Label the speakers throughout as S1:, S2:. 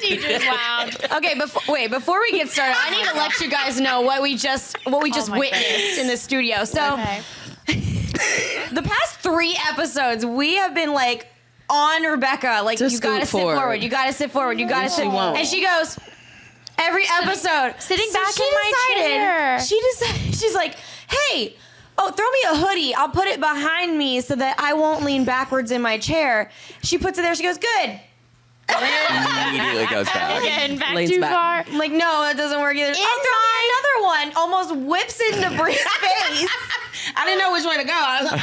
S1: teacher's lounge.
S2: Okay, before we get started, I need to let you guys know what we just witnessed in the studio. So, the past 3 episodes, we have been like on Rebecca, like
S3: Just
S2: you gotta sit forward, you gotta sit forward, you gotta sit. And she goes every episode
S1: Sitting back in my chair.
S2: She's like, hey. Oh, throw me a hoodie. I'll put it behind me so that I won't lean backwards in my chair. She puts it there. She goes, good.
S4: Immediately goes back.
S1: Getting back
S3: Leans
S1: too
S3: back.
S1: far.
S2: I'm like, no, it doesn't work either. I'll throw me another one. Almost whips into Bree's face.
S3: I didn't know which way to go. I was like,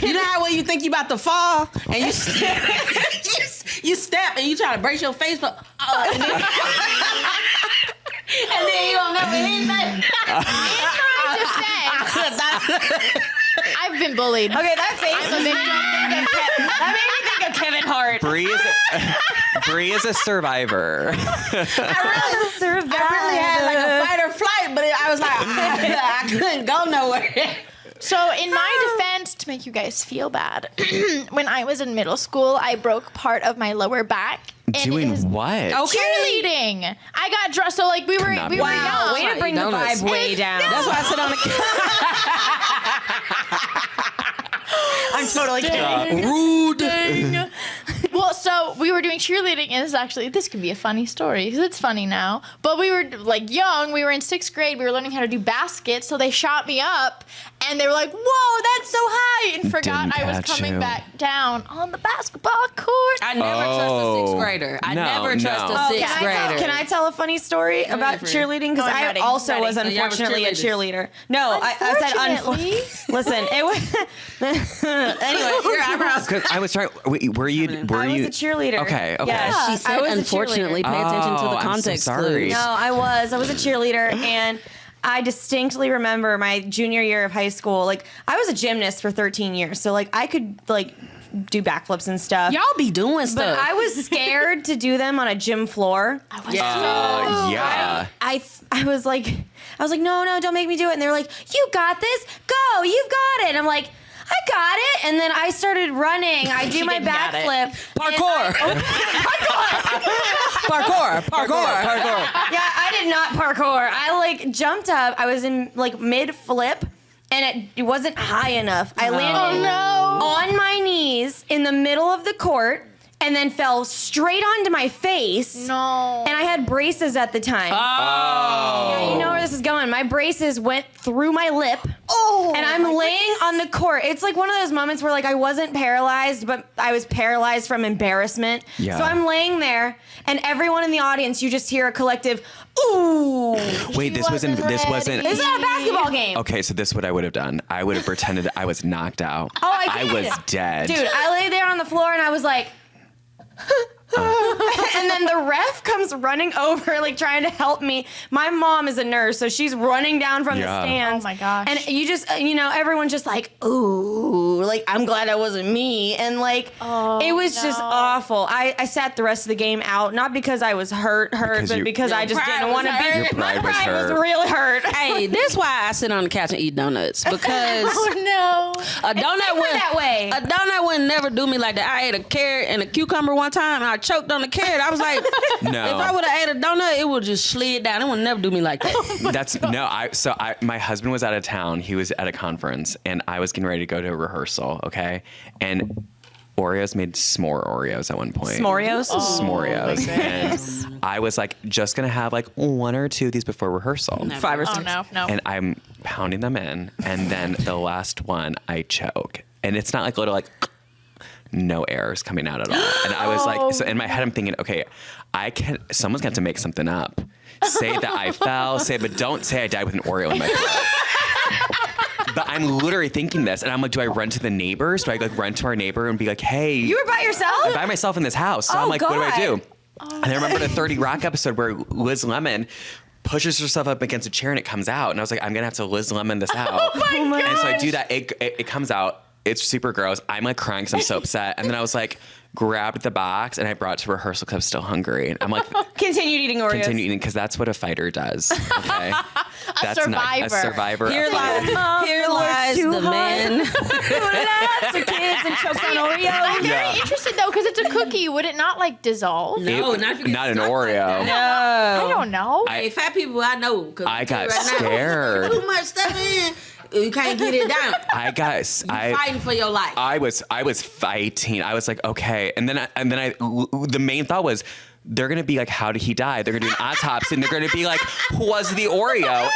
S3: you know how when you think you about to fall and you step, you step and you try to brace your face, but and then you don't know anything.
S1: I've been bullied.
S2: Okay, that face was that made me think of Kevin Hart.
S4: Bree is a survivor.
S2: I
S3: I really had like a fight or flight, but I was like, I couldn't go nowhere.
S1: So in my defense, to make you guys feel bad, when I was in middle school, I broke part of my lower back.
S4: Doing what?
S1: Cheerleading. I got dressed, so like we were young.
S2: Way to bring the vibe way down.
S3: That's why I sit on the
S2: I'm totally kidding.
S3: rude.
S1: Well, so we were doing cheerleading, and this could be a funny story because it's funny now. But we were like young. We were in 6th grade. We were learning how to do baskets, so they shot me up, and they were like, "Whoa, that's so high!" And forgot
S4: Didn't
S1: I was
S4: catch
S1: coming
S4: you.
S1: back down on the basketball court.
S3: I never trust a 6th grader. I never trust a 6th grader.
S2: Can I tell a funny story about cheerleading? Because
S1: I'm
S2: I
S1: ready.
S2: also
S1: Ready.
S2: was
S3: So y'all were
S2: unfortunately a cheerleader. No, I said
S1: Unfortunately.
S2: Listen, it was. Anyway,
S3: Your eyebrows.
S4: 'Cause I was trying. Were you?
S2: I was a cheerleader.
S4: Okay.
S2: Yes,
S3: She
S2: I
S3: said,
S2: was a
S3: unfortunately,
S2: cheerleader.
S3: pay attention to the
S4: I'm so
S3: context
S4: sorry.
S3: clues.
S2: No, I was a cheerleader, and I distinctly remember my junior year of high school. Like, I was a gymnast for 13 years, so like I could like do backflips and stuff.
S3: Y'all be doing
S2: But
S3: stuff.
S2: I was scared to do them on a gym floor.
S4: Yeah.
S2: I was like, no, don't make me do it. And they're like, you got this. Go, you've got it. And I'm like, I got it. And then I started running. I do my backflip.
S3: Parkour. Parkour.
S2: Yeah, I did not parkour. I like jumped up. I was in like mid flip. And it wasn't high enough. I landed on my knees in the middle of the court and then fell straight onto my face.
S1: No.
S2: And I had braces at the time. Yeah, you know where this is going. My braces went through my lip. And I'm laying on the court. It's like one of those moments where like I wasn't paralyzed, but I was paralyzed from embarrassment.
S4: Yeah.
S2: So I'm laying there, and everyone in the audience, you just hear a collective, ooh.
S4: Wait, this wasn't.
S2: This is not a basketball game.
S4: Okay, so this is what I would have done. I would have pretended I was knocked out.
S2: Oh, I did.
S4: was dead.
S2: Dude, I lay there on the floor and I was like, and then the ref comes running over, like trying to help me. My mom is a nurse, so she's running down from the stands.
S1: Oh my gosh.
S2: And you just, everyone's just like, ooh, like, I'm glad it wasn't me. And like, it was just awful. I sat the rest of the game out, not because I was hurt, but because I just didn't want to be.
S4: Your pride was
S2: I was
S4: hurt.
S2: really hurt.
S3: Hey, that's why I sit on the couch and eat donuts, because
S1: Oh no.
S3: a donut would
S2: that way.
S3: A donut would never do me like that. I ate a carrot and a cucumber one time, and I choked on the carrot. I was like,
S4: No.
S3: if I would have ate a donut, it would just slid down. It would never do me like that.
S4: My husband was out of town. He was at a conference, and I was getting ready to go to a rehearsal. Okay, and Oreos made s'more Oreos at one point.
S2: S'moreos?
S4: S'moreos. And I was like, just gonna have like 1 or 2 of these before rehearsal.
S3: 5 or 6.
S1: Oh no.
S4: And I'm pounding them in, and then the last one I choke, and it's not like little like. No air is coming out at all. And I was like, so in my head, I'm thinking, okay, someone's got to make something up. Say that I fell, but don't say I died with an Oreo in my throat. But I'm literally thinking this, and I'm like, do I run to the neighbors? Do I like run to our neighbor and be like, hey.
S2: You were by yourself?
S4: I'm by myself in this house. So I'm like, what do I do? And I remember the 30 Rock episode where Liz Lemon pushes herself up against a chair and it comes out. And I was like, I'm going to have to Liz Lemon this out.
S1: Oh my
S4: And so I do that. It comes out. it's super gross. I'm like crying because I'm so upset. And then I was like, grabbed the box and I brought it to rehearsal because I was still hungry. And I'm like,
S2: Continued eating Oreos.
S4: continue eating because that's what a fighter does. Okay, that's
S1: survivor.
S4: a survivor.
S3: Here
S4: a fighter.
S3: lies
S2: too
S3: the
S2: hot.
S3: man.
S2: Who laughs at kids and chokes on Oreos?
S1: I'm very interested though, because it's a cookie. Would it not like dissolve?
S3: No, not if you get
S4: not an
S3: stuck like
S4: Oreo.
S3: that.
S1: I don't know.
S3: Hey, fat people, I know. 'Cause
S4: I got
S3: right now,
S4: scared.
S3: too much stuff in. You can't get it down.
S4: I got
S3: You fighting for your life.
S4: I was fighting. I was like, okay, and then I the main thought was, they're gonna be like, how did he die? They're gonna do an autopsy, and they're gonna be like, who was the Oreo?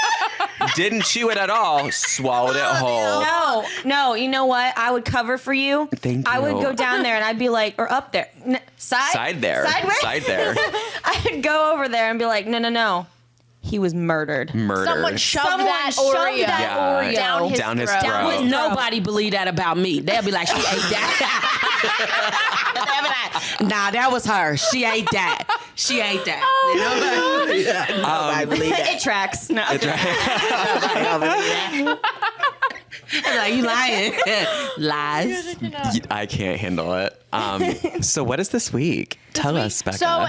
S4: Didn't chew it at all. Swallowed it whole.
S2: No, you know what? I would cover for you.
S4: Thank
S2: I would
S4: you.
S2: go down there and I'd be like, or up there.
S4: Side there.
S2: Sideways?
S4: Side there.
S2: I'd go over there and be like, no. He was murdered.
S4: Murdered.
S1: Someone shoved that Oreo
S2: that
S4: Oreo
S1: down his
S4: his
S1: throat.
S4: throat.
S3: Would nobody believe that about me? They'll be like, she ate that. They'll be like, nah, that was her. She ate that. She ate that. Nobody believe that.
S2: It tracks. No.
S4: It's right.
S3: Nobody believe that. Like, you lying. Lies.
S4: I can't handle it. So what is this week? Tell us, Becca.
S1: So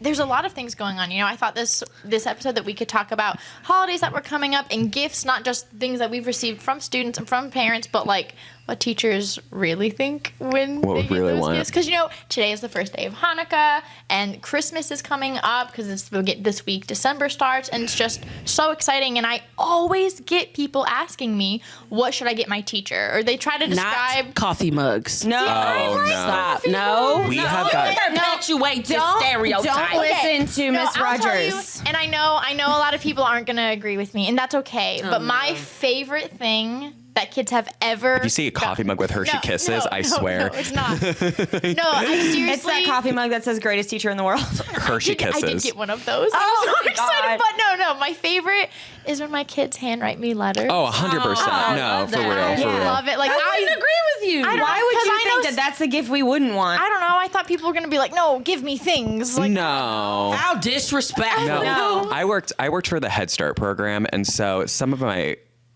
S1: there's a lot of things going on. You know, I thought this episode that we could talk about holidays that were coming up and gifts, not just things that we've received from students and from parents, but like what teachers really think when
S4: What
S1: they
S4: we
S1: get
S4: really
S1: those
S4: want.
S1: gifts. Because, you know, today is the first day of Hanukkah and Christmas is coming up because we'll get this week, December starts, and it's just so exciting. And I always get people asking me, what should I get my teacher? Or they try to describe.
S3: Not coffee mugs.
S2: No.
S4: Oh, no.
S3: Stop. No.
S4: We have got-
S3: Perpetuate this stereotype.
S2: Don't listen to Miss
S1: I'll tell you,
S2: Rogers.
S1: and I know a lot of people aren't going to agree with me, and that's okay. But my favorite thing that kids have ever.
S4: If you see a coffee mug with Hershey Kisses, I swear.
S1: No, it's not. No, I seriously.
S2: It's that coffee mug that says greatest teacher in the world.
S4: Hershey
S1: I
S4: Kisses.
S1: did get one of those.
S2: Oh
S1: I was
S2: my
S1: so excited.
S2: God.
S1: But no. My favorite is when my kids handwrite me letters.
S4: Oh, 100%. No,
S3: love
S4: for
S3: that.
S4: real, for
S1: I
S4: real.
S1: love it. Like
S3: I wouldn't agree with you.
S1: I don't
S2: Why
S1: know,
S2: would
S1: 'cause
S2: you
S1: I
S2: think
S1: know
S2: that that's the gift we wouldn't want?
S1: I don't know. I thought people were going to be like, no, give me things. Like,
S4: No.
S3: How disrespectful.
S4: No.
S2: No.
S4: I worked for the Head Start program, and so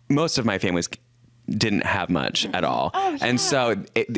S4: most of my families didn't have much at all. And so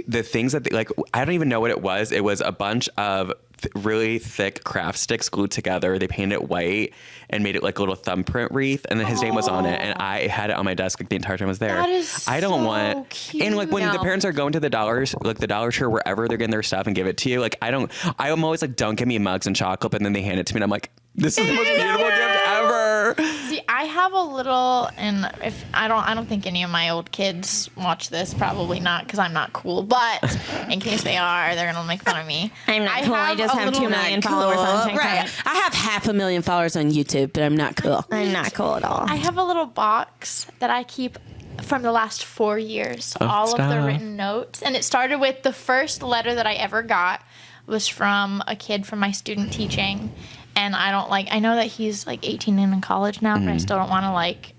S4: the things that I don't even know what it was. It was a bunch of really thick craft sticks glued together. They painted it white and made it like a little thumbprint wreath, and then his name was on it, and I had it on my desk like the entire time I was there.
S1: That is
S4: I don't
S1: so
S4: want
S1: cute.
S4: and like when the
S2: No.
S4: parents are going to the dollar store, wherever they're getting their stuff and give it to you, like I'm always like, don't give me mugs and chocolate, and then they hand it to me and I'm like, this is the most beautiful gift ever.
S1: See, I have a little, and if I don't think any of my old kids watch this, probably not, because I'm not cool. But in case they are, they're gonna make fun of me.
S2: I'm not cool. I just
S1: a
S2: have 2
S1: little-
S2: million followers on TikTok.
S3: Right. I have 500,000 followers on YouTube, but I'm not cool.
S2: I'm not cool at all.
S1: I have a little box that I keep from the last 4 years, all of the
S4: stop.
S1: written notes, and it started with the first letter that I ever got was from a kid from my student teaching. And I know that he's like 18 and in college now, but I still don't want to like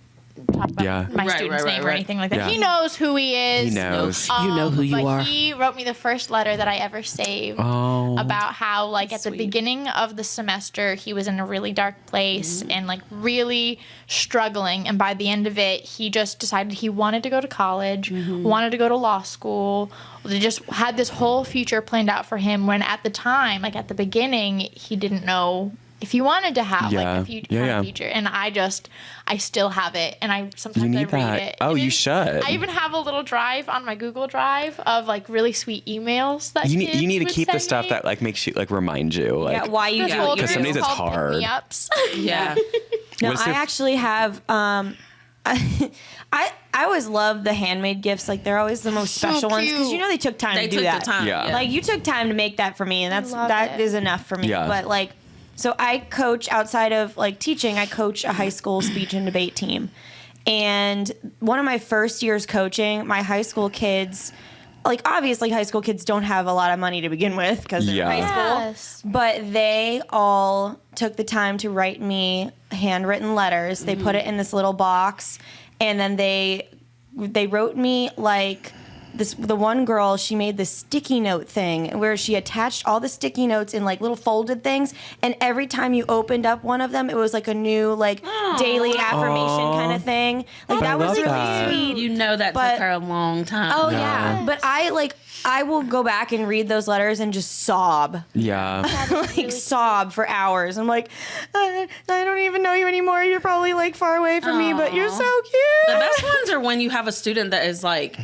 S1: talk about
S4: Yeah.
S1: my
S3: Right,
S1: student's
S3: right,
S1: name or
S3: right.
S1: anything like that.
S4: Yeah.
S1: He knows who he is.
S4: He knows.
S3: You know who you
S1: but
S3: are.
S1: He wrote me the first letter that I ever saved about how like at the beginning of the semester he was in a really dark place and like really struggling, and by the end of it he just decided he wanted to go to college, wanted to go to law school. They just had this whole future planned out for him when at the time, like at the beginning, he didn't know if he wanted to have like a future. And I still have it, and I sometimes
S4: You
S1: I
S4: need
S1: read
S4: that.
S1: it.
S4: Oh,
S1: And
S4: you
S1: then
S4: should.
S1: I even have a little drive on my Google Drive of like really sweet emails that
S4: You
S1: kids
S4: need to
S1: would
S4: keep the
S1: send
S4: stuff
S1: me.
S4: that like makes you like remind you like
S2: yeah, why you do
S1: The
S2: what you
S1: folders
S4: some days
S2: do.
S4: it's
S1: called
S4: hard.
S1: pick-me-ups.
S3: Yeah.
S2: No,
S4: What's
S2: I
S4: your-
S2: actually have. I always love the handmade gifts. Like they're always the most
S1: So
S2: special ones because
S1: cute.
S2: you know they took time
S3: They
S2: to do
S3: took
S2: that.
S3: the time.
S4: Yeah.
S2: Like you took time to make that for me, and
S1: love
S2: that
S1: it.
S2: is enough for me.
S4: Yeah.
S2: But like, so I coach outside of like teaching. I coach a high school speech and debate team, and one of my first years coaching, my high school kids. Like obviously, high school kids don't have a lot of money to begin with because they're
S4: Yeah.
S2: in high school.
S1: Yes.
S2: But they all took the time to write me handwritten letters. They put it in this little box, and then they wrote me like the one girl, she made this sticky note thing where she attached all the sticky notes in like little folded things, and every time you opened up one of them, it was like a new like daily affirmation kind of thing. Like that was really sweet.
S3: You know that took her a long time.
S2: Oh yeah, but I will go back and read those letters and just sob.
S4: Yeah.
S2: Like sob for hours. I'm like, I don't even know you anymore. You're probably like far away from me, but you're so cute.
S3: The best ones are when you have a student that is like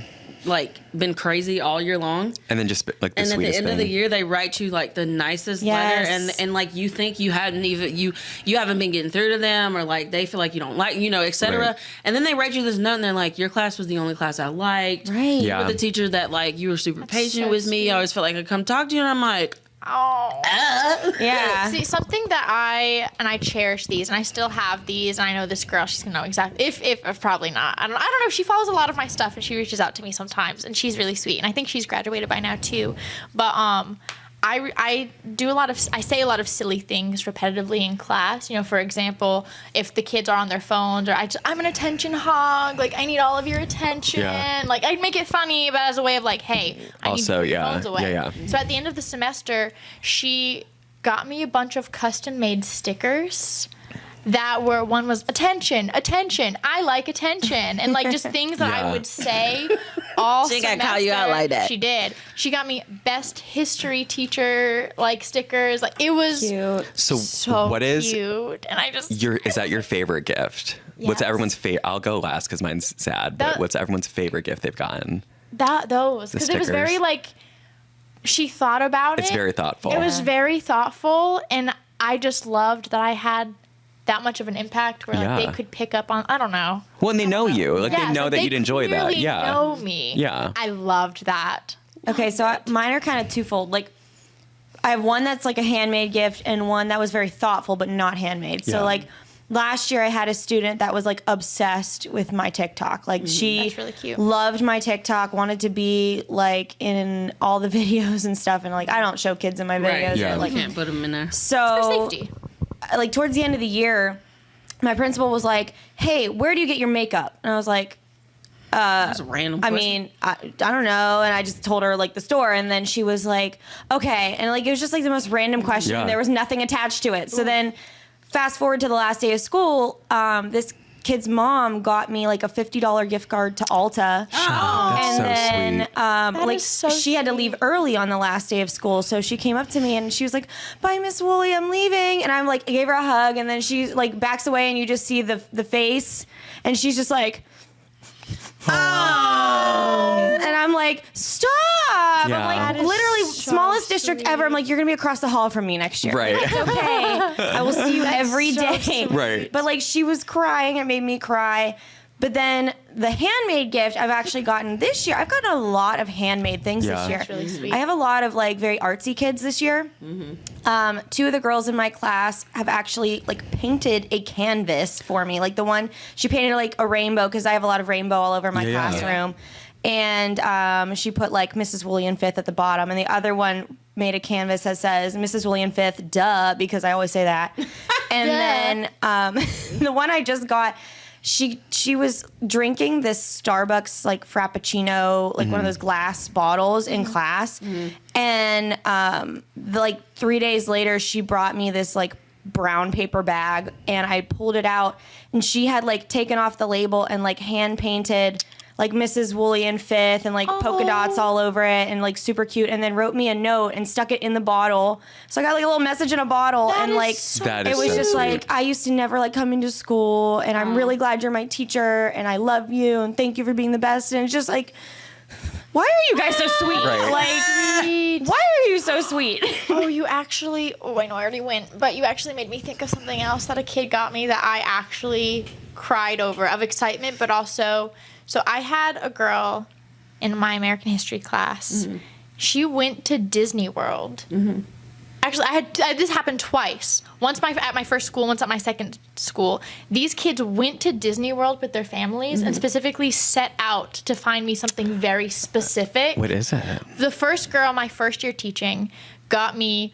S3: been crazy all year long,
S4: And then just like the
S3: and at the
S4: sweetest
S3: end
S4: thing.
S3: of the year they write you like the nicest letter, and like you think you hadn't even you haven't been getting through to them, or like they feel like you don't like, etc.
S4: Right.
S3: And then they write you this note and they're like, your class was the only class I liked.
S2: Right.
S3: You
S4: Yeah.
S3: were the teacher that like you were super patient
S1: so
S3: with me.
S1: sweet.
S3: I always felt like I could come talk to you, and I'm like,
S1: Oh.
S2: Yeah.
S1: See, something that I cherish these, and I still have these, and I know this girl, she's gonna know exactly, if probably not. I don't know. She follows a lot of my stuff, and she reaches out to me sometimes, and she's really sweet, and I think she's graduated by now too. But I say a lot of silly things repetitively in class. For example, if the kids are on their phones, or I'm an attention hog, like I need all of your attention.
S4: Yeah.
S1: Like I'd make it funny, but as a way of like, hey, I
S4: Also,
S1: need your
S4: yeah,
S1: phones away.
S4: yeah.
S1: So at the end of the semester, she got me a bunch of custom-made stickers that were, one was attention, I like attention, and like just things that
S4: Yeah.
S1: I would say all
S3: She
S1: semester.
S3: gotta call you out like that.
S1: She did. She got me best history teacher like stickers. Like it was
S2: Cute.
S1: so
S4: what is
S1: cute, and I just
S4: is that your favorite gift? What's
S1: Yes.
S4: everyone's favorite? I'll go last because mine's sad. But
S1: That-
S4: what's everyone's favorite gift they've gotten?
S1: those because it was very
S4: stickers.
S1: like she thought about it.
S4: It's very thoughtful.
S1: It was very thoughtful, and I just loved that I had that much of an impact where like,
S4: Yeah.
S1: they could pick up on. I don't know.
S4: Well, and they know you. Like
S1: Yeah,
S4: they know
S1: so
S4: that you'd enjoy that.
S1: clearly
S4: Yeah.
S1: know me.
S4: Yeah.
S1: I loved that.
S2: Okay, so mine are kind of twofold. Like, I have one that's like a handmade gift and one that was very thoughtful but not handmade. So
S4: Yeah.
S2: like last year I had a student that was like obsessed with my TikTok. Like she
S1: That's really cute.
S2: loved my TikTok, wanted to be like in all the videos and stuff. And like I don't show kids in my videos.
S3: right,
S4: Yeah.
S2: But, like,
S3: you can't put them in there.
S2: so
S1: Safety.
S2: like towards the end of the year, my principal was like, "Hey, where do you get your makeup?" And I was like,
S3: That's a random.
S2: I
S3: question.
S2: mean, I don't know. And I just told her like the store, and then she was like, okay. And like, it was just like the most random question.
S4: Yeah.
S2: And there was nothing attached to it. So then fast forward to the last day of school, this kid's mom got me like a $50 gift card to Ulta.
S4: That's
S2: And
S4: so
S2: then,
S4: sweet.
S2: like,
S1: is so
S2: she had to leave early on the last day of school. So she came up to me and she was like, "Bye, Miss Woolley, I'm leaving." And I'm like, I gave her a hug, and then she like backs away, and you just see the face, and she's just like, and I'm like, "Stop!"
S4: Yeah.
S2: I'm like,
S1: That is
S2: literally
S1: so
S2: smallest district
S1: sweet.
S2: ever. I'm like, "You're gonna be across the hall from me next year."
S4: Right.
S2: Okay, I will see you every
S1: so
S2: day.
S1: sweet.
S4: Right.
S2: But like she was crying, it made me cry. But then the handmade gift I've actually gotten this year. I've gotten a lot of handmade things
S4: Yeah.
S2: this year.
S1: That's really sweet.
S2: I have a lot of like very artsy kids this year. Two of the girls in my class have actually like painted a canvas for me. Like the one she painted like a rainbow because I have a lot of rainbow all over my
S4: Yeah.
S2: classroom. And she put like Mrs. William Fifth at the bottom, and the other one made a canvas that says Mrs. William Fifth, duh, because I always say that. And then the one I just got, she was drinking this Starbucks like Frappuccino, like one of those glass bottles in class, and like 3 days later, she brought me this like brown paper bag, and I pulled it out, and she had like taken off the label and like hand painted like Mrs. Woolley and Fifth and like polka dots all over it and like super cute, and then wrote me a note and stuck it in the bottle. So I got like a little message in a bottle,
S1: That
S2: and
S1: is
S2: like
S1: so
S4: That
S2: it
S4: is
S2: was
S4: so
S2: just
S4: sweet.
S2: like, "I used to never like come into school, and I'm really glad you're my teacher, and I love you, and thank you for being the best." And it's just like, why are you guys so sweet?
S4: Right.
S2: Like, why are you so sweet?
S1: Oh, you actually. Oh, I know I already went, but you actually made me think of something else that a kid got me that I actually cried over of excitement, but also. So I had a girl in my American history class. She went to Disney World. Actually, this happened twice. Once at my first school, once at my second school. These kids went to Disney World with their families and specifically set out to find me something very specific.
S4: What is it?
S1: The first girl my first year teaching got me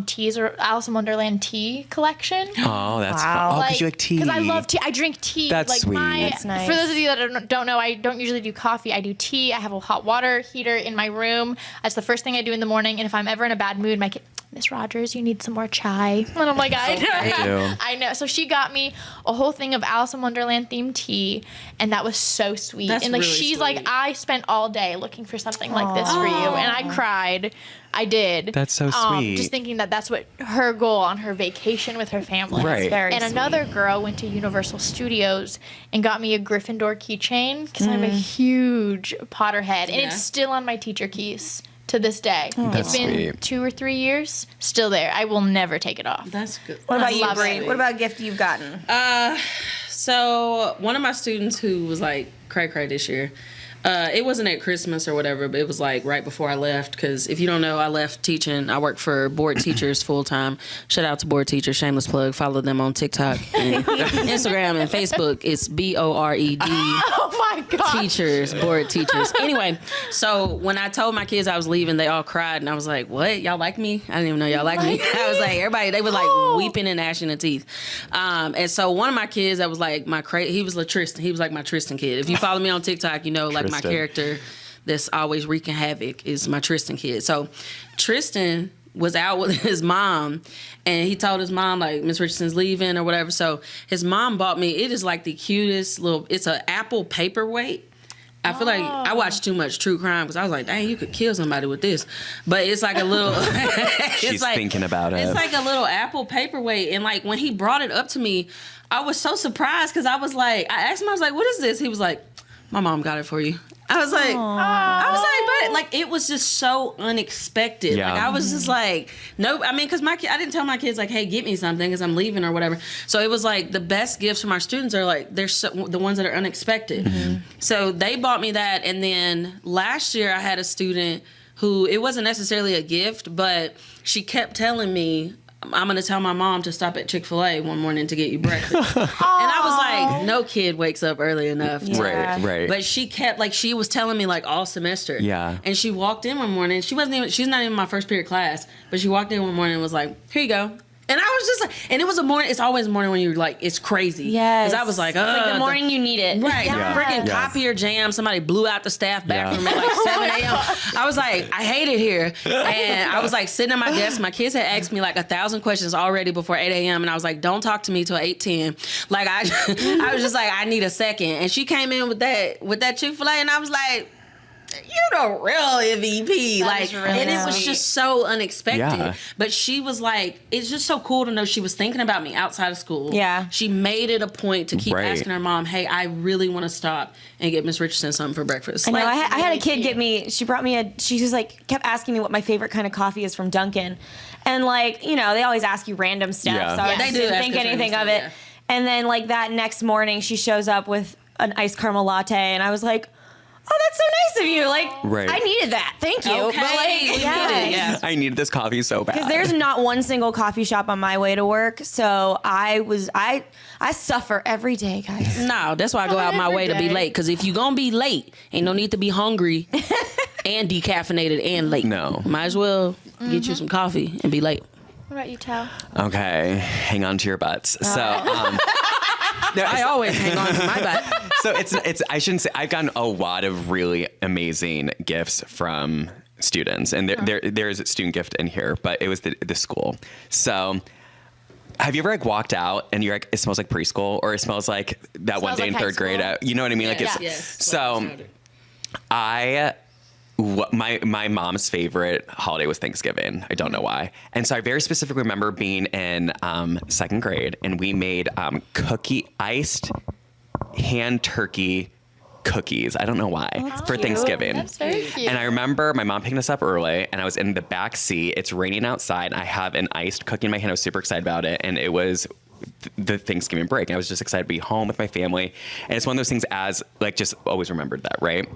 S1: teas or Alice in Wonderland tea collection.
S4: Oh, that's fun. Oh, because you like tea.
S1: Because I love tea. I drink tea.
S4: That's
S1: like
S4: sweet.
S2: That's nice.
S1: For those of you that don't know, I don't usually do coffee. I do tea. I have a hot water heater in my room. That's the first thing I do in the morning. And if I'm ever in a bad mood, my kid, Miss Rogers, you need some more chai. And I'm like, I know. I know. So she got me a whole thing of Alice in Wonderland themed tea, and that was so sweet.
S5: That's
S1: and like
S5: really
S1: she's
S5: sweet.
S1: like, I spent all day looking for something like this for you, and I cried. I did.
S4: That's so sweet.
S1: Just thinking that that's what her goal on her vacation with her family.
S4: Right.
S2: Very
S1: And
S2: sweet.
S1: another girl went to Universal Studios and got me a Gryffindor keychain because I'm a huge Potterhead, and it's still on my teacher keys to this day.
S4: That's
S1: It's been
S4: sweet.
S1: 2 or 3 years, still there. I will never take it off.
S5: That's good.
S2: What about you,
S1: love
S2: Bree?
S1: it.
S2: What about a gift you've gotten?
S5: So one of my students who was like cray this year, it wasn't at Christmas or whatever, but it was like right before I left. Because if you don't know, I left teaching. I work for board teachers full time. Shout out to board teachers. Shameless plug. Follow them on TikTok, and Instagram, and Facebook. It's BORED.
S1: Oh my God.
S5: Teachers, board teachers. Anyway, so when I told my kids I was leaving, they all cried, and I was like, "What? Y'all like me? I didn't even know y'all liked me." I was like, everybody, they were like weeping and gnashing their teeth. And so one of my kids that was like he was Tristan. He was like my Tristan kid. If you follow me on TikTok, you know, like my
S4: Tristan.
S5: character that's always wreaking havoc is my Tristan kid. So Tristan was out with his mom, and he told his mom like Miss Richardson's leaving or whatever. So his mom bought me. It is like the cutest little. It's an apple paperweight. I feel like I watch too much true crime because I was like, dang, you could kill somebody with this. But it's like a little.
S4: She's thinking about it.
S5: It's like a little apple paperweight, and like when he brought it up to me, I was so surprised because I was like, I asked him, I was like, what is this? He was like, my mom got it for you. I was like, but like it was just so unexpected.
S4: Yeah.
S5: Like I was just like, nope. I mean, because I didn't tell my kids like, hey, get me something because I'm leaving or whatever. So it was like the best gifts from our students are like the ones that are unexpected. So they bought me that, and then last year I had a student who it wasn't necessarily a gift, but she kept telling me, I'm going to tell my mom to stop at Chick-fil-A one morning to get you breakfast. And I was like, no kid wakes up early enough.
S4: Right.
S5: But she kept, like, she was telling me, like, all semester.
S4: Yeah.
S5: And she walked in one morning. She's not even my first period class, but she walked in one morning and was like, here you go. And I was just like, and it was a morning, it's always a morning when you're like, it's crazy.
S2: Yes.
S5: Because I was like,
S2: It's like the morning you need it.
S5: Right,
S4: Yeah.
S5: freaking
S4: Yeah.
S5: copier jam. Somebody blew out the staff bathroom at like 7 a.m. I was like, I hate it here. And I was like sitting at my desk. My kids had asked me like 1,000 questions already before 8 a.m. And I was like, don't talk to me till 8:10. Like I was just like, I need a second. And she came in with that Chick-fil-A, and I was like, you the real MVP.
S1: That
S5: Like,
S1: is really
S5: and it was
S1: sweet.
S5: just so unexpected.
S4: Yeah.
S5: But she was like, it's just so cool to know she was thinking about me outside of school.
S2: Yeah.
S5: She made it a point to keep
S4: Right.
S5: asking her mom, hey, I really want to stop and get Miss Richardson something for breakfast.
S2: I know.
S5: Like,
S2: I had a kid get me. She brought me she just like kept asking me what my favorite kind of coffee is from Dunkin', and like they always ask you random stuff.
S4: Yeah.
S2: So I
S5: Yeah, they
S2: just
S5: do
S2: didn't
S5: ask
S2: think
S5: us
S2: anything
S5: random
S2: of it.
S5: stuff,
S2: And then like that next morning, she shows up with an iced caramel latte, and I was like, oh, that's so nice of you. Like,
S4: Right.
S2: I needed that. Thank you.
S5: Okay,
S2: But like,
S5: we get it, yeah.
S4: I needed this coffee so bad.
S2: Because there's not one single coffee shop on my way to work, so I suffer every day, guys.
S5: No, that's why I go out my
S1: every
S5: way to be
S1: day.
S5: late. Because if you're going to be late, ain't no need to be hungry and decaffeinated and late.
S4: No.
S5: Might as well get you some coffee and be late.
S1: What about you, Tal?
S4: Okay, hang on to your butts. So, no,
S5: I always hang on to my butt.
S4: so it's I shouldn't say I've gotten a lot of really amazing gifts from students, and there's a student gift in here, but it was the school. So have you ever like walked out and you're like, it smells like preschool, or it smells like that one
S1: Smells
S4: day
S1: like
S4: in
S1: high
S4: third grade?
S1: school?
S4: You know what I mean?
S5: Yes,
S4: Like it's
S5: yes.
S4: so. My mom's favorite holiday was Thanksgiving. I don't know why. And so I very specifically remember being in second grade, and we made iced hand turkey cookies. I don't know why for Thanksgiving.
S1: That's very cute.
S4: And I remember my mom picking us up early, and I was in the back seat. It's raining outside, and I have an iced cookie in my hand. I was super excited about it, and it was the Thanksgiving break. I was just excited to be home with my family, and it's one of those things as like just always remembered that, right?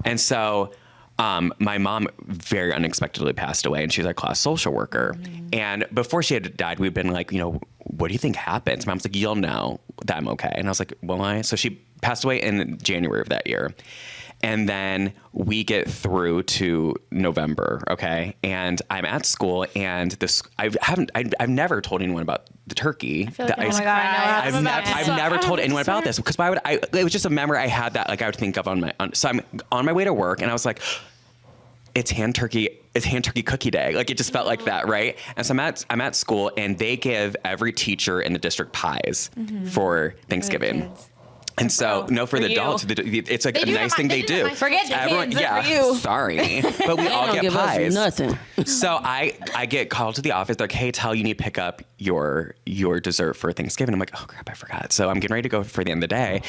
S4: And so my mom very unexpectedly passed away, and she's a class social worker. And before she had died, we'd been like, what do you think happened? Mom's like, you'll know that I'm okay. And I was like, will I? So she passed away in January of that year. And then we get through to November, okay? And I'm at school, and I've never told anyone about the turkey.
S1: Oh my God, I know.
S4: I've never told anyone about this, because why would I? It was just a memory I had that like I would think of so I'm on my way to work, and I was like, it's hand turkey cookie day. Like, it just felt like that, right? And so I'm at school, and they give every teacher in the district pies for Thanksgiving. And so, for the adults, it's like a nice thing they do.
S2: Forget the kids, they're for you.
S4: Sorry, but we all get
S5: give
S4: pies.
S5: Us nothing.
S4: So I get called to the office. They're like, hey, Tal, you need to pick up your dessert for Thanksgiving. I'm like, oh crap, I forgot. So I'm getting ready to go for the end of the day,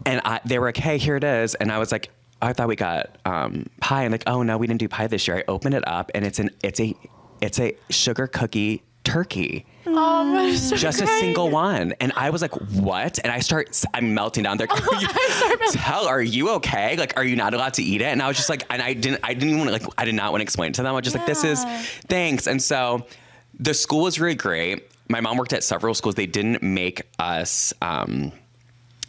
S4: and they were like, hey, here it is. And I was like, I thought we got pie. I'm like, oh no, we didn't do pie this year. I open it up, and it's a sugar cookie turkey.
S1: Oh,
S4: just a single one. And I was like, what? And I'm melting down. They're like, Tell, are you okay? Like, are you not allowed to eat it? And I was just like, and I didn't even want to, like, I did not want to explain it to them. I was just like, this is, thanks. And so the school was really great. My mom worked at several schools. They didn't make us,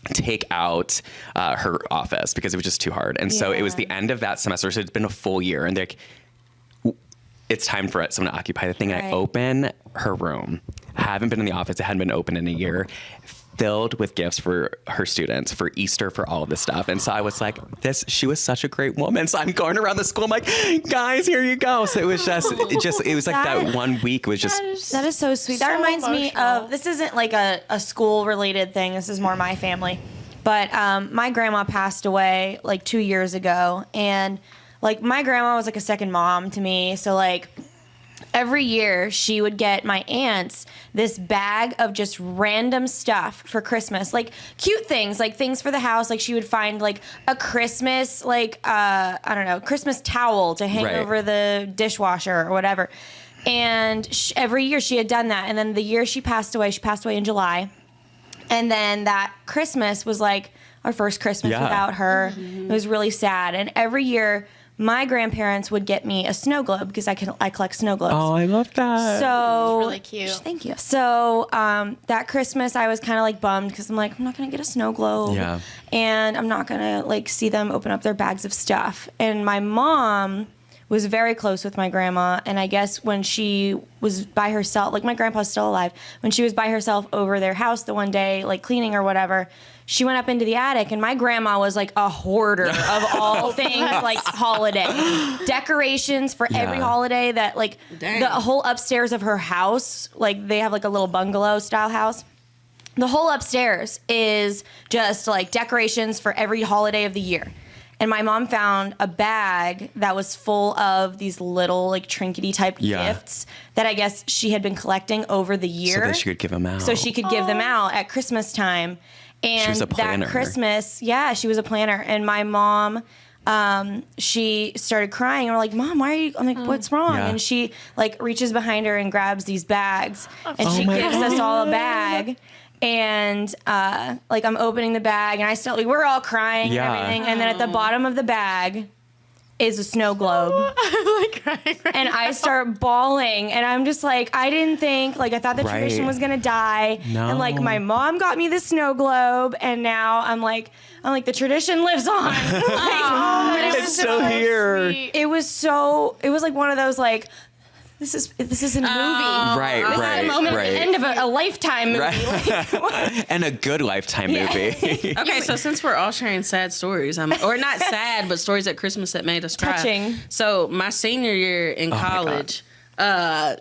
S4: take out her office because it was just too hard. And so it was the end of that semester. So it's been a full year. And they're like, it's time for someone to occupy the thing. And I open her room. Haven't been in the office. It hadn't been open in a year. Filled with gifts for her students, for Easter, for all of this stuff. And so I was like, she was such a great woman. So I'm going around the school. I'm like, guys, here you go. So it was it was like that 1 week was just.
S2: That is so sweet. That reminds me of, this isn't like a school related thing. This is more my family. But my grandma passed away like 2 years ago. And like, my grandma was like a second mom to me. So like, every year she would get my aunts this bag of just random stuff for Christmas, like cute things, like things for the house. Like, she would find like a Christmas, like, I don't know, Christmas towel to hang over the dishwasher or whatever. And every year she had done that. And then the year she passed away in July. And then that Christmas was like our first Christmas without her. It was really sad. And every year my grandparents would get me a snow globe because I collect snow globes.
S4: Oh, I love that.
S2: So
S1: really cute.
S2: Thank you. So that Christmas I was kind of like bummed because I'm like, I'm not gonna get a snow globe.
S4: Yeah.
S2: And I'm not gonna like see them open up their bags of stuff. And my mom was very close with my grandma, and I guess when she was by herself, like, my grandpa's still alive, when she was by herself over their house the one day, like cleaning or whatever, she went up into the attic, and my grandma was like a hoarder of all things like holiday decorations for every holiday, that like the whole upstairs of her house, like they have like a little bungalow style house. The whole upstairs is just like decorations for every holiday of the year. And my mom found a bag that was full of these little like trinkety type gifts that I guess she had been collecting over the year.
S4: So that she could give them out.
S2: So she could give them out at Christmas time. And
S4: she was a planner.
S2: That Christmas, she was a planner. And my mom, she started crying. And we're like, Mom, why are you? I'm like, what's wrong?
S4: Yeah.
S2: And she like reaches behind her and grabs these bags. And she gives us all a bag. And like, I'm opening the bag, and I still, like, we're all crying and everything. And then at the bottom of the bag is a snow globe.
S1: I'm like crying.
S2: And I start bawling, and I'm just like, I didn't think, like, I thought the tradition was gonna die.
S4: No.
S2: And like, my mom got me the snow globe, and now I'm like, the tradition lives on. Like,
S4: it's still here.
S1: Sweet.
S2: it was like one of those like, this is a movie.
S4: Right,
S2: This is a moment at the end of a Lifetime movie.
S4: Right. And a good Lifetime movie.
S5: Okay, so since we're all sharing sad stories, or not sad, but stories at Christmas that made us cry.
S2: Touching.
S5: So my senior year in college, my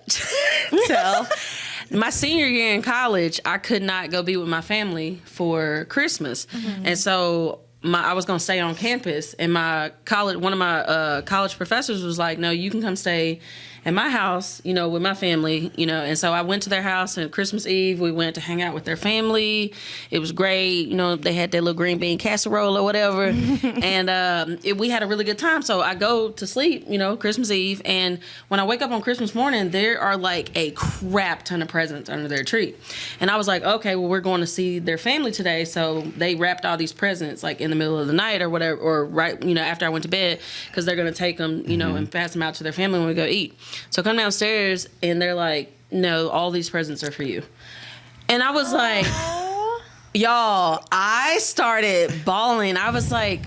S5: senior year in college, I could not go be with my family for Christmas, and so I was gonna stay on campus, and one of my college professors was like, "No, you can come stay at my house, with my family, And so I went to their house, and Christmas Eve we went to hang out with their family. It was great, they had their little green bean casserole or whatever, and we had a really good time. So I go to sleep, Christmas Eve, and when I wake up on Christmas morning, there are like a crap ton of presents under their tree, and I was like, okay, well, we're going to see their family today, so they wrapped all these presents like in the middle of the night or whatever, or right, after I went to bed, because they're gonna take them, and pass them out to their family when we go eat. So I come downstairs, and they're like, no, all these presents are for you. And I was like, y'all, I started bawling. I was like,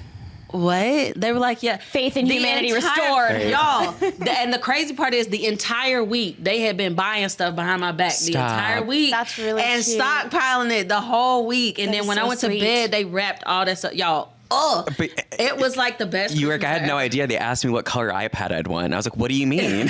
S5: what? They were like, yeah.
S2: Faith in
S5: The
S2: humanity
S5: entire-
S2: restored.
S5: Y'all. And the crazy part is the entire week they had been buying stuff behind my back the
S4: Stop.
S5: entire week.
S1: That's really
S5: and
S1: cute.
S5: stockpiling it the whole week. And
S2: That
S5: then
S2: is
S5: when
S2: so
S5: I went to
S2: sweet.
S5: bed, they wrapped all that stuff. Y'all,
S4: But
S5: it was like the best.
S4: you were like, I had
S5: Christmas
S4: no
S5: ever.
S4: idea. They asked me what color iPad I'd won. I was like, what do you mean?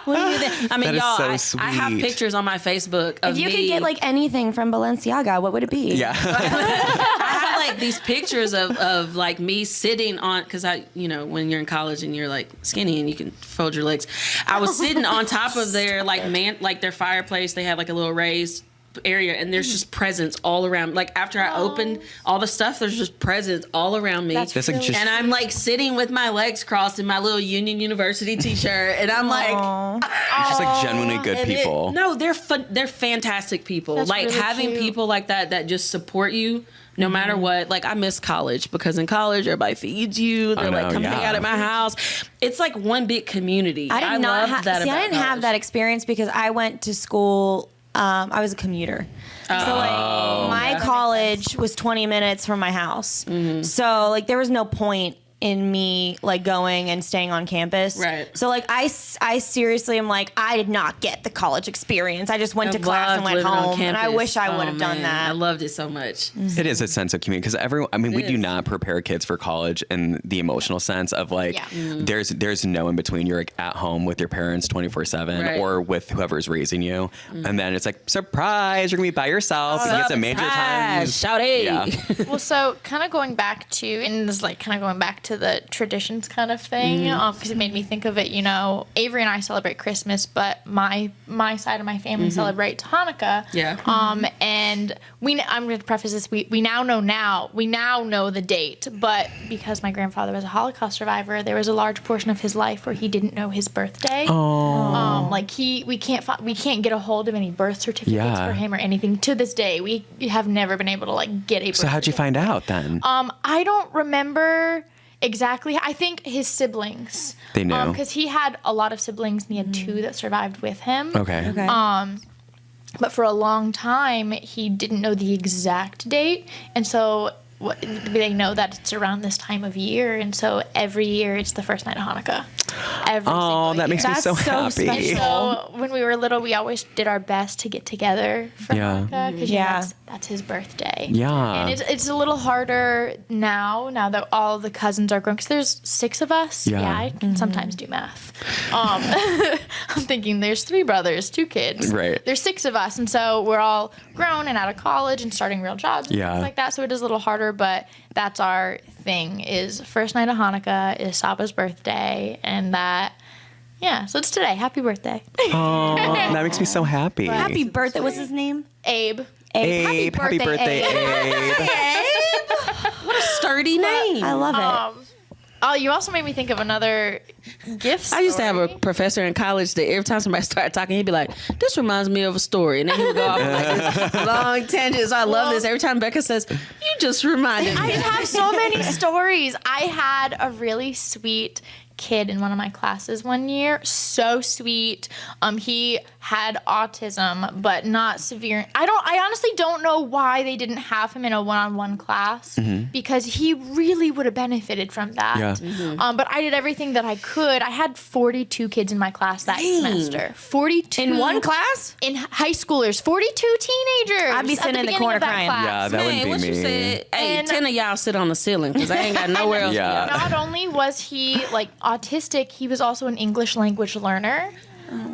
S5: What do you think? I mean,
S4: That is
S5: y'all,
S4: so
S5: I have
S4: sweet.
S5: pictures on my Facebook of
S2: If you
S5: me.
S2: could get like anything from Balenciaga, what would it be?
S4: yeah.
S5: I have like these pictures of like me sitting on, because when you're in college and you're like skinny and you can fold your legs, I was sitting on top of their their fireplace. They had like a little raised area, and there's just presents all around. Like after I opened all the stuff, there's just presents all around me.
S4: That's like just
S5: And I'm like sitting with my legs crossed in my little Union University t-shirt, and I'm like,
S4: just like genuinely good
S5: and
S4: people.
S5: no, they're they're fantastic people.
S1: That's
S5: like
S1: really
S5: having
S1: cute.
S5: people like that just support you no matter what. Like I miss college because in college everybody feeds you. They're
S4: I know,
S5: like, come hang
S4: yeah.
S5: out at my house. It's like one big community.
S2: I did not
S5: love that.
S2: see. I
S5: about
S2: didn't have
S5: college.
S2: that experience because I went to school. I was a commuter, so like my college was 20 minutes from my house. So like there was no point in me like going and staying on campus.
S5: Right.
S2: So like I seriously am like I did not get the college experience. I just went to class and
S5: loved
S2: went
S5: living on
S2: home, and I
S5: campus.
S2: wish I would have done
S5: man, I
S2: that.
S5: loved it so much.
S4: It is a sense of community because we do
S5: is.
S4: not prepare kids for college in the emotional sense of like
S1: Yeah.
S4: there's no in between. You're like at home with your parents 24/7
S5: Right.
S4: or with whoever's raising you, and then it's like surprise, you're gonna be by yourself. and you get some major times.
S5: Shout it.
S4: Yeah.
S1: Well, so kind of going back to, and this is like kind of going back to the traditions kind of thing, because it made me think of it. Avery and I celebrate Christmas, but my side of my family celebrates Hanukkah.
S5: Yeah.
S1: And I'm going to preface this. We now know the date, but because my grandfather was a Holocaust survivor, there was a large portion of his life where he didn't know his birthday. We can't get a hold of any birth certificates
S4: Yeah.
S1: for him or anything to this day. We have never been able to like get a birth
S4: So how'd you find out then?
S1: I don't remember exactly. I think his siblings.
S4: They knew.
S1: Because he had a lot of siblings and he had two that survived with him.
S4: Okay.
S1: But for a long time, he didn't know the exact date. And so they know that it's around this time of year. And so every year it's the first night of Hanukkah. Every
S4: Oh,
S1: single
S4: that
S1: year.
S4: makes me
S2: That's
S4: so
S2: so
S4: happy.
S2: special.
S1: So when we were little, we always did our best to get together for
S4: Yeah.
S1: Hanukkah because
S2: Yeah.
S1: that's his birthday.
S4: Yeah.
S1: And it's a little harder now that all the cousins are grown because there's 6 of us.
S4: Yeah.
S1: I can sometimes do math. I'm thinking there's 3 brothers, 2 kids.
S4: Right.
S1: There's 6 of us, and so we're all grown and out of college and starting real jobs and
S4: Yeah.
S1: things like that. So it is a little harder, but that's our thing. Is first night of Hanukkah is Saba's birthday, and that. Yeah, so it's today. Happy birthday.
S4: Oh, that makes me so happy.
S2: Happy birthday! What's his name?
S1: Abe.
S4: Abe, happy birthday, Abe.
S5: What a sturdy name.
S2: I love it.
S1: You also made me think of another gift
S5: I used to have a
S1: story.
S5: professor in college that every time somebody started talking, he'd be like, "This reminds me of a story," and then he would go off on like this long tangents. I love this. Every time Becca says, "You just reminded
S1: I
S5: me."
S1: just have so many stories. I had a really sweet kid in one of my classes one year. So sweet. He had autism, but not severe. I honestly don't know why they didn't have him in a one-on-one class because he really would have benefited from that.
S4: Yeah.
S1: But I did everything that I could. I had 42 kids in my class that semester. 42
S2: In one class?
S1: in high schoolers. 42 teenagers.
S2: I'd be
S1: at
S2: sitting in the
S1: beginning
S2: corner
S1: of that
S2: crying.
S1: class.
S4: Yeah, that wouldn't
S5: Man,
S4: be
S5: what
S4: me.
S5: you said? Hey,
S1: And-
S5: 10 of y'all sit on the ceiling because I ain't got nowhere else.
S4: Yeah.
S5: To go.
S1: Not only was he like autistic, he was also an English language learner.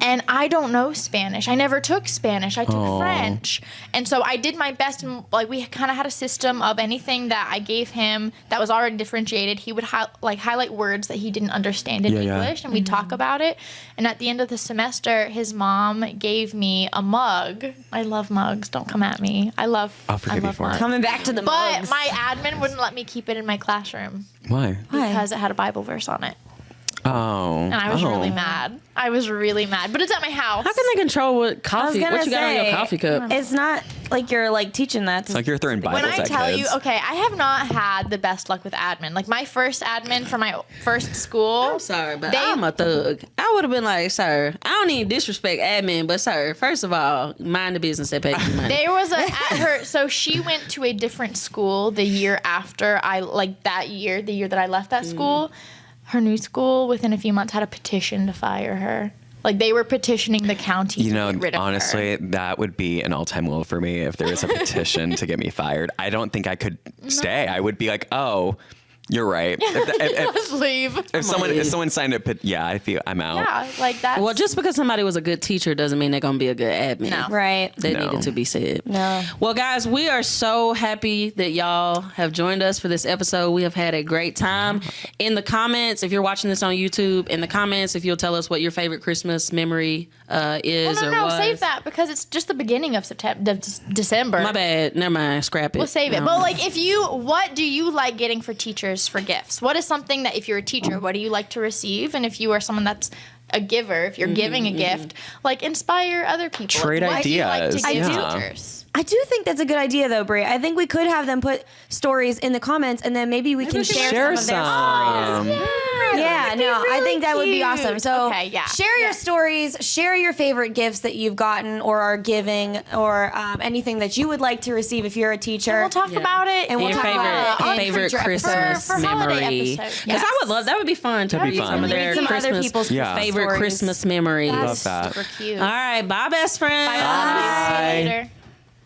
S1: And I don't know Spanish. I never took Spanish. I took French. And so I did my best. And like we kind of had a system of anything that I gave him that was already differentiated. He would highlight words that he didn't understand in
S4: Yeah, yeah.
S1: English, and we'd talk about it. And at the end of the semester, his mom gave me a mug. I love mugs. Don't come at me.
S4: I'll forgive you for it.
S2: Coming back to the
S1: But
S2: mugs.
S1: my admin wouldn't let me keep it in my classroom
S4: Why?
S1: because it had a Bible verse on it.
S4: Oh.
S1: And I was really mad. I was really mad. But it's at my house.
S5: How can they control what
S2: I was
S5: coffee?
S2: gonna
S5: What you got on
S2: say,
S5: your coffee cup?
S2: It's not. like you're like teaching that.
S4: It's like you're throwing Bibles
S1: When I
S4: at
S1: tell
S4: kids.
S1: you, okay, I have not had the best luck with admin. Like my first admin for my first school.
S5: I'm sorry, but I'm a thug. I would have been like, sir, I don't even disrespect admin, but sir, first of all, mind the business that pays you money.
S1: There was at her, so she went to a different school the year after the year that I left that school. Her new school, within a few months, had a petition to fire her. Like they were petitioning the county to get rid of
S4: honestly,
S1: her.
S4: that would be an all-time low for me if there was a petition to get me fired. I don't think I could stay. I would be like, oh, you're right.
S1: Let's leave.
S4: If someone signed a I feel I'm out.
S1: Yeah, like that.
S5: Well, just because somebody was a good teacher doesn't mean they're going to be a good admin.
S1: No.
S2: Right.
S5: That
S4: No.
S5: needed to be said.
S2: No.
S5: Well, guys, we are so happy that y'all have joined us for this episode. We have had a great time. In the comments, if you're watching this on YouTube, in the comments, if you'll tell us what your favorite Christmas memory is
S1: no,
S5: or was.
S1: save that because it's just the beginning of December.
S5: My bad. Never mind. Scrap it.
S1: We'll save it. But like, what do you like getting for teachers for gifts? What is something that if you're a teacher, what do you like to receive? And if you are someone that's a giver, if you're giving a gift, like inspire other people.
S4: Trade
S1: What do you like
S4: ideas.
S1: to give
S4: Yeah.
S1: teachers?
S2: I do think that's a good idea, though, Brie. I think we could have them put stories in the comments, and then maybe we can share some of their stories. Yeah, no, I think that would be awesome. So,
S1: Okay, yeah.
S2: share your stories, share your favorite gifts that you've gotten or are giving, or anything that you would like to receive if you're a teacher.
S1: We'll talk about it.
S2: And we'll
S5: Your
S2: talk about it on
S5: favorite
S2: future
S5: Christmas
S1: for holiday
S5: memory.
S1: episodes.
S5: Because I would love that. Would be fun to
S4: That'd be
S5: read some
S4: fun.
S5: of their
S2: Read some other
S5: Christmas
S2: people's
S4: Yeah.
S5: favorite
S2: stories.
S5: Christmas memories.
S4: Love that.
S1: Super cute.
S5: All right, bye, best friends.
S1: Bye. See you later.